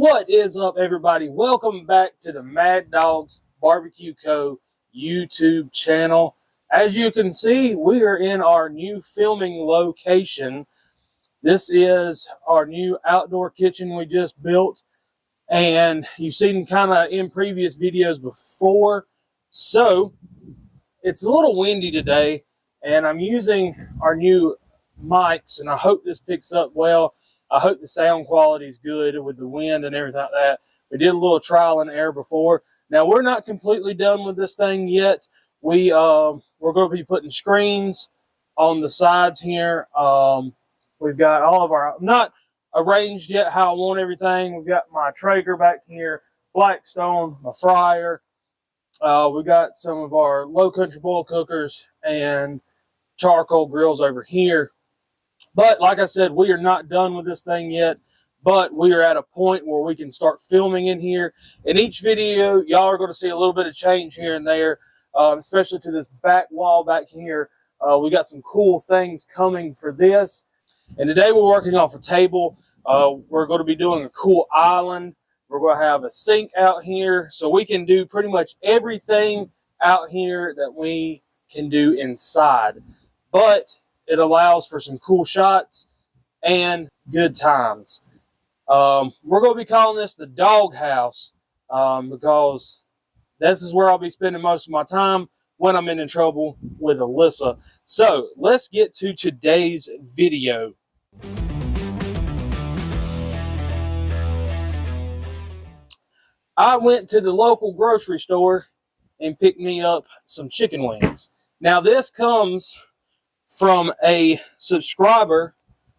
What is up, everybody? Welcome back to the Maddog's Barbecue Co. YouTube channel. As you can see, we are in our new filming location. This is our new outdoor kitchen we just built, and you've seen kind of in previous videos before. So it's a little windy today, and I'm using our new mics, and I hope this picks up well. I hope the sound quality is good with the wind and everything like that. We did a little trial and error before. Now, we're not completely done with this thing yet. We're going to be putting screens on the sides here. We've got all of our, not arranged yet how I want everything. We've got my Traeger back here, Blackstone, my fryer. We got some of our low country boil cookers and charcoal grills over here. But like I said, we are not done with this thing yet, but we are at a point where we can start filming in here. In each video, y'all are going to see a little bit of change here and there, especially to this back wall back here. We got some cool things coming for this. And today we're working off a table. We're going to be doing a cool island. We're going to have a sink out here, so we can do pretty much everything out here that we can do inside. But it allows for some cool shots and good times. We're going to be calling this the dog house because this is where I'll be spending most of my time when I'm in trouble with Alyssa. So let's get to today's video. I went to the local grocery store and picked me up some chicken wings. Now this comes from a subscriber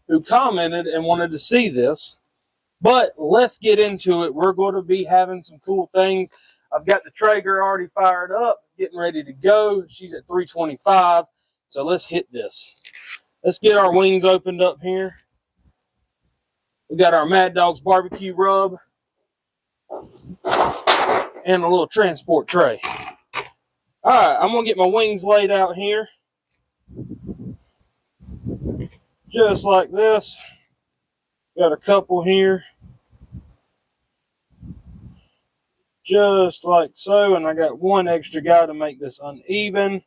who commented and wanted to see this, but let's get into it. We're going to be having some cool things. I've got the Traeger already fired up, getting ready to go. She's at 325, so let's hit this. Let's get our wings opened up here. We got our Maddog's barbecue rub and a little transport tray. All right, I'm gonna get my wings laid out here. Just like this. Got a couple here. Just like so. And I got one extra guy to make this uneven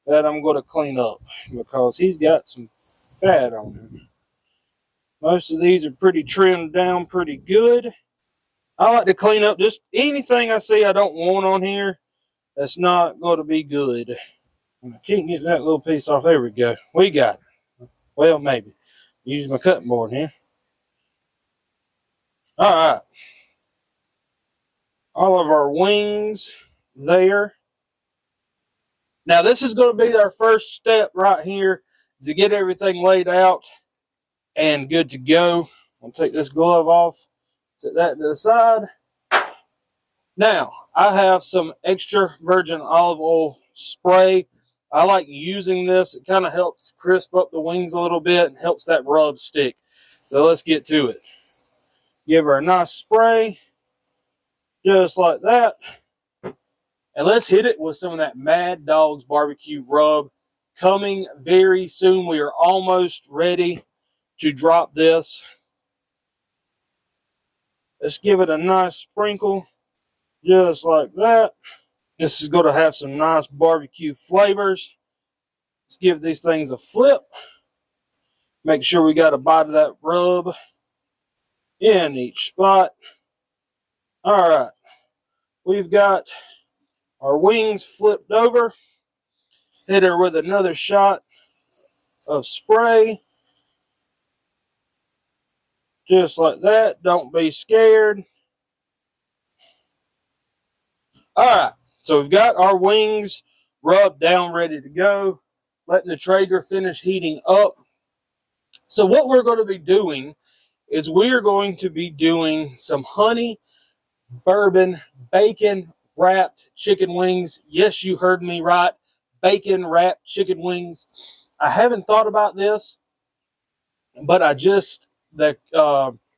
that I'm going to clean up because he's got some fat on him. Most of these are pretty trimmed down pretty good. I like to clean up just anything I see I don't want on here that's not going to be good. And I can't get that little piece off. There we go. We got it. Well, maybe. Use my cutting board here. All right. All of our wings there. Now, this is going to be our first step right here is to get everything laid out and good to go. I'll take this glove off. Set that to the side. Now, I have some extra virgin olive oil spray. I like using this. It kind of helps crisp up the wings a little bit and helps that rub stick. So let's get to it. Give her a nice spray, just like that. And let's hit it with some of that Maddog's barbecue rub. Coming very soon. We are almost ready to drop this. Let's give it a nice sprinkle, just like that. This is going to have some nice barbecue flavors. Let's give these things a flip. Make sure we got a bite of that rub in each spot. All right. We've got our wings flipped over. Hit her with another shot of spray. Just like that. Don't be scared. All right. So we've got our wings rubbed down, ready to go. Letting the Traeger finish heating up. So what we're going to be doing is we're going to be doing some honey, bourbon, bacon wrapped chicken wings. Yes, you heard me right. Bacon wrapped chicken wings. I haven't thought about this, but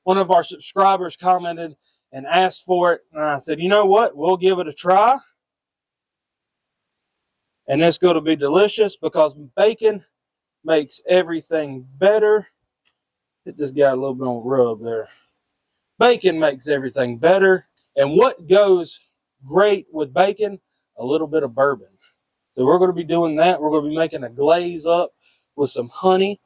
one of our subscribers commented and asked for it. And I said, you know what? We'll give it a try. And it's going to be delicious because bacon makes everything better. Hit this guy a little bit on rub there. Bacon makes everything better. And what goes great with bacon? A little bit of bourbon. So we're going to be doing that. We're going to be making a glaze up with some honey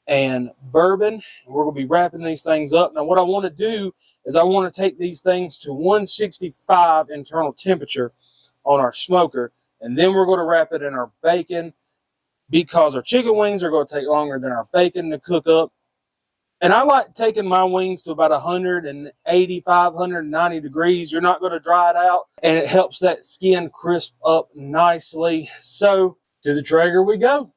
and bourbon. And we're going to be wrapping these things up. Now what I want to do is I want to take these things to 165 internal temperature on our smoker. And then we're going to wrap it in our bacon, because our chicken wings are going to take longer than our bacon to cook up. And I like taking my wings to about 185, 190 degrees. You're not going to dry it out, and it helps that skin crisp up nicely. So to the Traeger we go.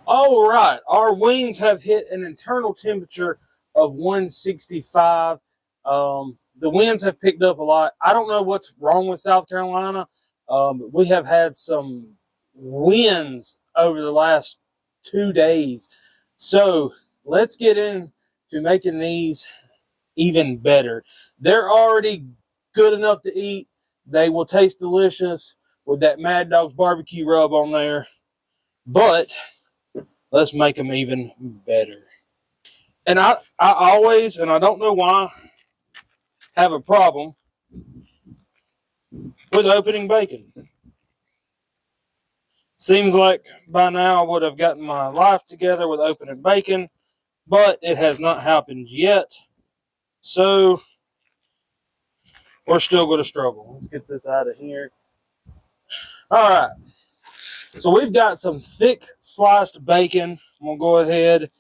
All right, our wings have hit an internal temperature of 165. The winds have picked up a lot. I don't know what's wrong with South Carolina. We have had some winds over the last 2 days. So let's get into making these even better. They're already good enough to eat. They will taste delicious with that Maddog's barbecue rub on there. But let's make them even better. And I always, and I don't know why, have a problem with opening bacon. Seems like by now I would have gotten my life together with opening bacon, but it has not happened yet. So we're still going to struggle. Let's get this out of here. All right. So we've got some thick sliced bacon. I'm going to go ahead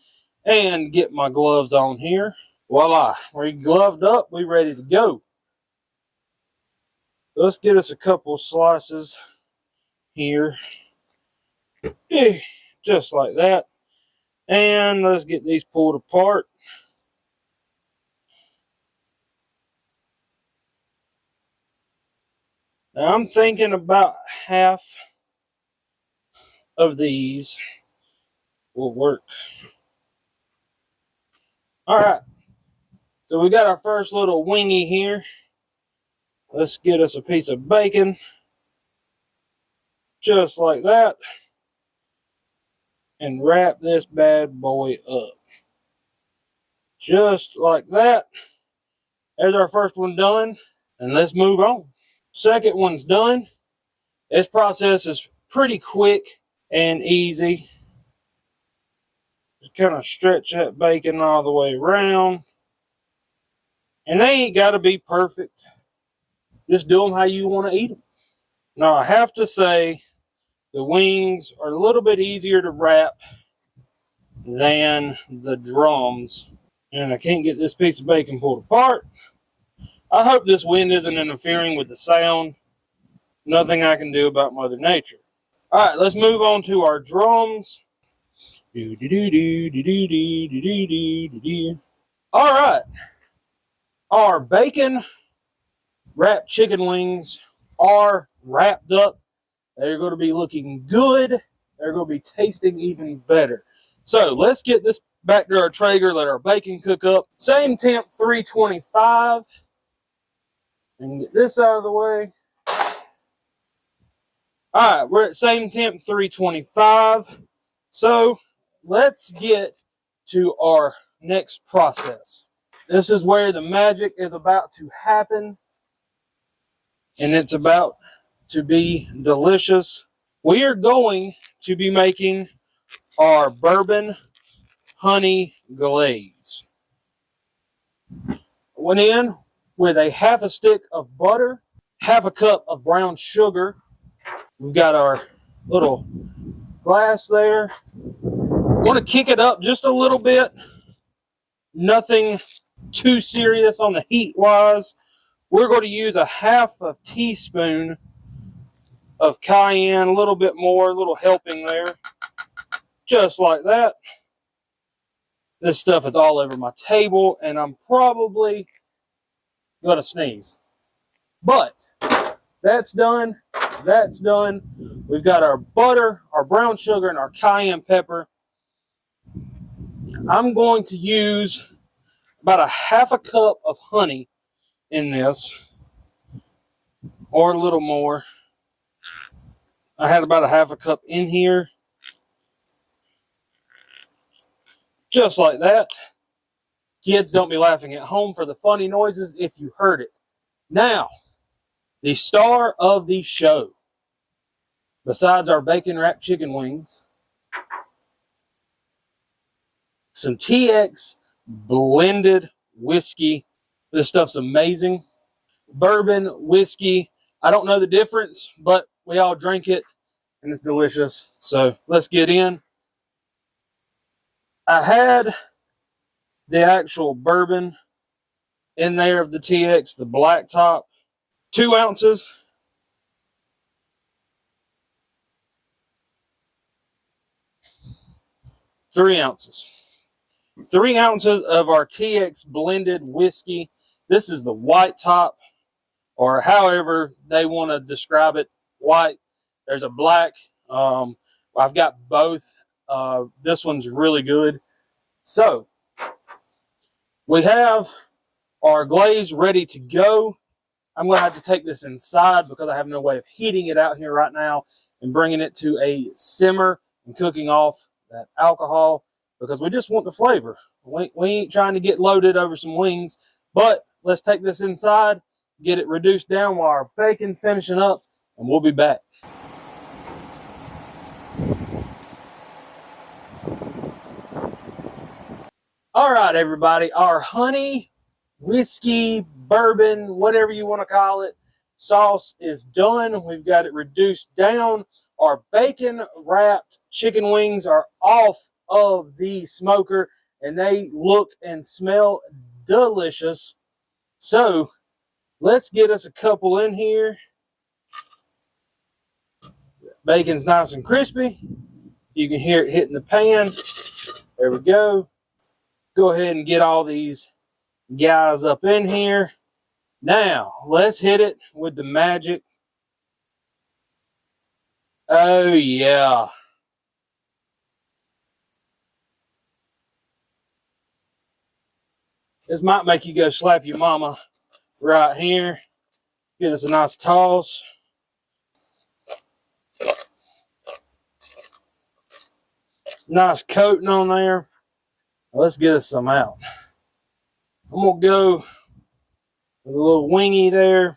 and get my gloves on here. Voila. We're gloved up. We're ready to go. Let's get us a couple slices here. Just like that. And let's get these pulled apart. Now I'm thinking about half of these will work. All right. So we got our first little wingy here. Let's get us a piece of bacon. Just like that. And wrap this bad boy up. Just like that. There's our first one done. And let's move on. Second one's done. This process is pretty quick and easy. Just kind of stretch that bacon all the way around. And they ain't got to be perfect. Just do them how you want to eat them. Now, I have to say, the wings are a little bit easier to wrap than the drums. And I can't get this piece of bacon pulled apart. I hope this wind isn't interfering with the sound. Nothing I can do about Mother Nature. All right, let's move on to our drums. All right. Our bacon wrapped chicken wings are wrapped up. They're going to be looking good. They're going to be tasting even better. So let's get this back to our Traeger, let our bacon cook up. Same temp, 325. And get this out of the way. All right, we're at same temp, 325. So let's get to our next process. This is where the magic is about to happen. And it's about to be delicious. We are going to be making our bourbon honey glaze. Went in with a half a stick of butter, half a cup of brown sugar. We've got our little glass there. Want to kick it up just a little bit. Nothing too serious on the heat wise. We're going to use a half a teaspoon of cayenne, a little bit more, a little helping there. Just like that. This stuff is all over my table, and I'm probably going to sneeze. But that's done. That's done. We've got our butter, our brown sugar, and our cayenne pepper. I'm going to use about a half a cup of honey in this. or a little more. I had about a half a cup in here. Just like that. Kids, don't be laughing at home for the funny noises if you heard it. Now, the star of the show, besides our bacon wrapped chicken wings, some TX blended whiskey. This stuff's amazing. Bourbon whiskey. I don't know the difference, but we all drink it and it's delicious. So let's get in. I had the actual bourbon in there of the TX, the black top, 2 ounces. Three ounces. 3 ounces of our TX blended whiskey. This is the white top, or however they want to describe it. White. There's a black. I've got both. This one's really good. So, we have our glaze ready to go. I'm going to have to take this inside because I have no way of heating it out here right now and bringing it to a simmer and cooking off that alcohol because we just want the flavor. We ain't trying to get loaded over some wings, but let's take this inside, get it reduced down while our bacon's finishing up, and we'll be back. All right, everybody, our honey, whiskey, bourbon, whatever you want to call it, sauce is done. We've got it reduced down. Our bacon wrapped chicken wings are off of the smoker and they look and smell delicious. So let's get us a couple in here. Bacon's nice and crispy. You can hear it hitting the pan. There we go. Go ahead and get all these guys up in here. Now, let's hit it with the magic. Oh, yeah. This might make you go slap your mama right here. Get us a nice toss. Nice coating on there. Let's get us some out. I'm going to go with a little wingy there.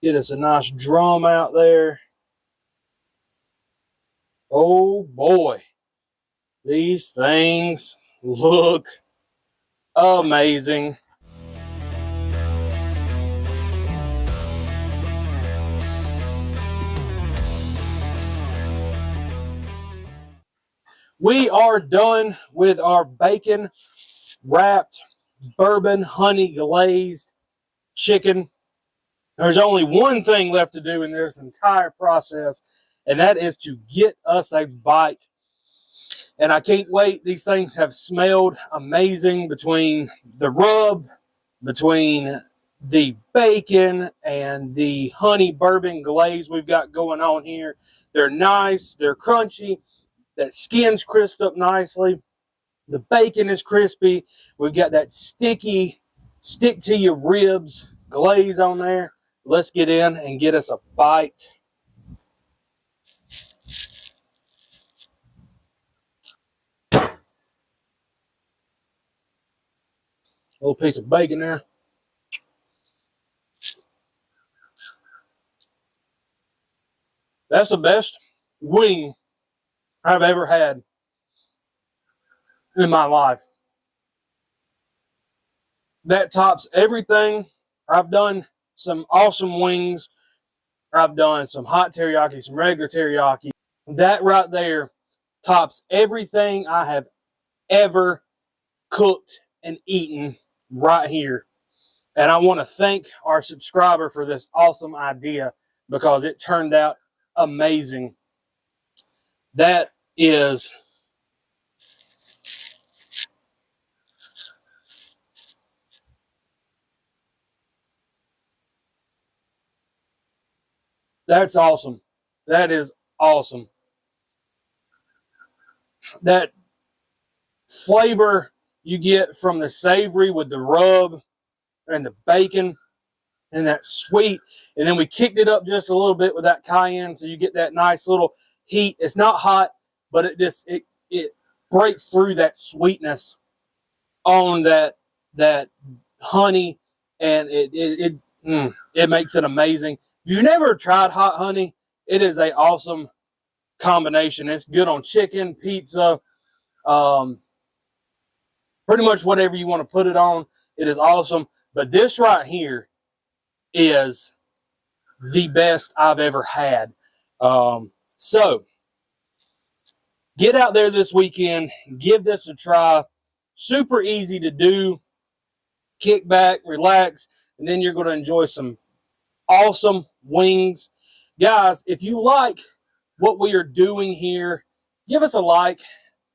Get us a nice drum out there. Oh boy. These things look amazing. We are done with our bacon wrapped bourbon honey glazed chicken. There's only one thing left to do in this entire process, and that is to get us a bite. And I can't wait. These things have smelled amazing between the rub, between the bacon and the honey bourbon glaze we've got going on here. They're nice. They're crunchy. That skin's crisped up nicely. The bacon is crispy. We've got that sticky, stick to your ribs glaze on there. Let's get in and get us a bite. A little piece of bacon there. That's the best wing I've ever had in my life. That tops everything. I've done some awesome wings. I've done some hot teriyaki, some regular teriyaki. That right there tops everything I have ever cooked and eaten right here. And I want to thank our subscriber for this awesome idea because it turned out amazing. That is that's awesome. That is awesome. That flavor you get from the savory with the rub and the bacon and that sweet. And then we kicked it up just a little bit with that cayenne, so you get that nice little heat. It's not hot, but it breaks through that sweetness on that honey, and it makes it amazing. If you've never tried hot honey, it is a awesome combination. It's good on chicken, pizza, pretty much whatever you want to put it on. It is awesome. But this right here is the best I've ever had. So get out there this weekend, give this a try. Super easy to do. Kick back, relax, and then you're going to enjoy some awesome wings. Guys, if you like what we are doing here, give us a like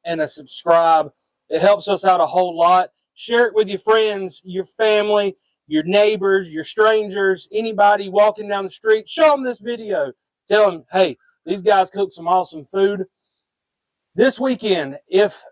and a subscribe. It helps us out a whole lot. Share it with your friends, your family, your neighbors, your strangers, anybody walking down the street. Show them this video. Tell them, hey, these guys cook some awesome food. This weekend, if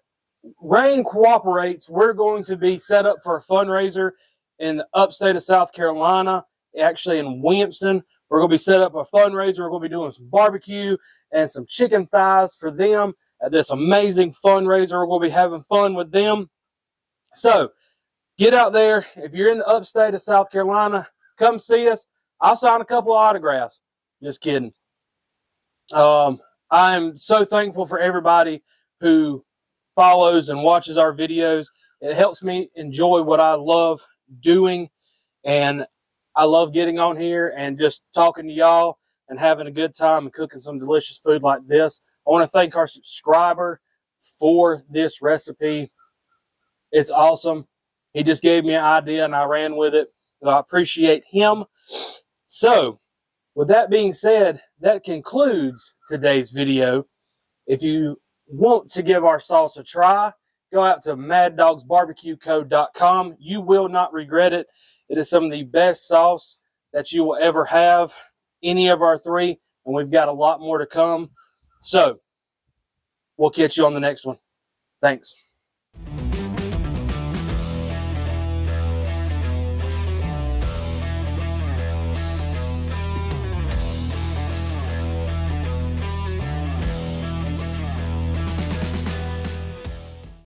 rain cooperates, we're going to be set up for a fundraiser in the upstate of South Carolina, actually in Williamston. We're going to be set up a fundraiser. We're going to be doing some barbecue and some chicken thighs for them at this amazing fundraiser. We're going to be having fun with them. So get out there. If you're in the upstate of South Carolina, come see us. I'll sign a couple of autographs. Just kidding. I'm so thankful for everybody who follows and watches our videos. It helps me enjoy what I love doing, and I love getting on here and just talking to y'all and having a good time and cooking some delicious food like this. I want to thank our subscriber for this recipe. It's awesome. He just gave me an idea and I ran with it. So I appreciate him. So with that being said, that concludes today's video. If you want to give our sauce a try, go out to maddogbarbecueco.com. You will not regret it. It is some of the best sauce that you will ever have, any of our three, and we've got a lot more to come. So we'll catch you on the next one. Thanks.